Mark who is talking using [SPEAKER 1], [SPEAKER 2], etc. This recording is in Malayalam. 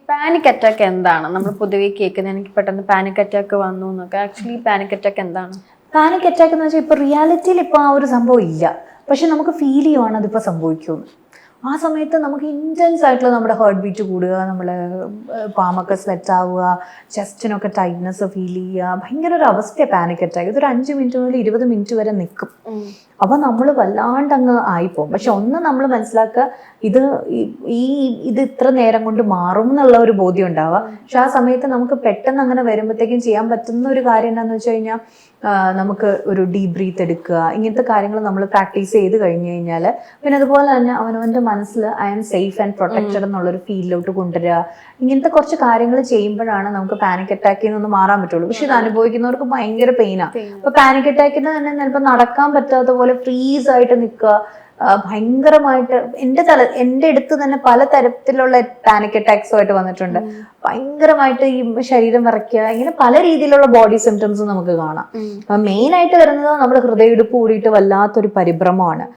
[SPEAKER 1] പാനിക് അറ്റാക്ക് എന്താണ്? നമ്മൾ പൊതുവെ കേൾക്കുന്നത് എനിക്ക് പെട്ടെന്ന് പാനിക് അറ്റാക്ക് വന്നു എന്നൊക്കെ. ആക്ച്വലി പാനിക് അറ്റാക്ക് എന്താണ്?
[SPEAKER 2] പാനിക് അറ്റാക്ക് എന്ന് വെച്ചാൽ ഇപ്പൊ റിയാലിറ്റിയിൽ ഇപ്പൊ ആ ഒരു സംഭവം ഇല്ല, പക്ഷെ നമുക്ക് ഫീൽ ചെയ്യുവാണ് അതിപ്പോ സംഭവിക്കുമെന്ന്. ആ സമയത്ത് നമുക്ക് ഇൻറ്റൻസ് ആയിട്ടുള്ള നമ്മുടെ ഹാർട്ട് ബീറ്റ് കൂടുക, നമ്മളെ പാമൊക്കെ സ്വെറ്റ് ആവുക, ചെസ്റ്റിനൊക്കെ ടൈറ്റ്നെസ് ഫീൽ ചെയ്യുക, ഭയങ്കര ഒരു അവസ്ഥയാണ് പാനിക് അറ്റാക്ക്. ഇതൊരു 5 മിനിറ്റ് മുതൽ 20 മിനിറ്റ് വരെ നിൽക്കും. അപ്പൊ നമ്മൾ വല്ലാണ്ട് അങ്ങ് ആയിപ്പോവും. പക്ഷെ ഒന്ന് നമ്മൾ മനസ്സിലാക്കുക, ഇത് ഇത്ര നേരം കൊണ്ട് മാറും എന്നുള്ള ഒരു ബോധ്യം ഉണ്ടാവുക. പക്ഷെ ആ സമയത്ത് നമുക്ക് പെട്ടെന്ന് അങ്ങനെ വരുമ്പോഴത്തേക്കും ചെയ്യാൻ പറ്റുന്ന ഒരു കാര്യം എന്താണെന്ന് വെച്ച് കഴിഞ്ഞാൽ, നമുക്ക് ഒരു ഡീപ് ബ്രീത്ത് എടുക്കുക, ഇങ്ങനത്തെ കാര്യങ്ങൾ നമ്മൾ പ്രാക്ടീസ് ചെയ്ത് കഴിഞ്ഞു കഴിഞ്ഞാൽ പിന്നെ അതുപോലെ തന്നെ അവനവൻ്റെ മനസ്സിൽ I am safe and protected എന്നുള്ളൊരു ഫീലിലോട്ട് കൊണ്ടുവരിക. ഇങ്ങനത്തെ കുറച്ച് കാര്യങ്ങൾ ചെയ്യുമ്പോഴാണ് നമുക്ക് പാനിക് അറ്റാക്കിൽ നിന്ന് മാറാൻ പറ്റുള്ളൂ. പക്ഷെ ഇത് അനുഭവിക്കുന്നവർക്ക് ഭയങ്കര പെയിനാണ്. അപ്പൊ പാനിക് അറ്റാക്കിന് തന്നെ ചിലപ്പോൾ നടക്കാൻ പറ്റാത്ത പോലെ ഫ്രീസ് ആയിട്ട് നിൽക്കുക, ഭയങ്കരമായിട്ട് എൻ്റെ അടുത്ത് തന്നെ പല തരത്തിലുള്ള പാനിക് അറ്റാക്സുമായിട്ട് വന്നിട്ടുണ്ട്. ഭയങ്കരമായിട്ട് ഈ ശരീരം വിറയ്ക്കുക, ഇങ്ങനെ പല രീതിയിലുള്ള ബോഡി സിംറ്റംസ് നമുക്ക് കാണാം. മെയിൻ ആയിട്ട് വരുന്നത് നമ്മുടെ ഹൃദയമിടിപ്പ് കൂടിയിട്ട് വല്ലാത്തൊരു പരിഭ്രമമാണ്.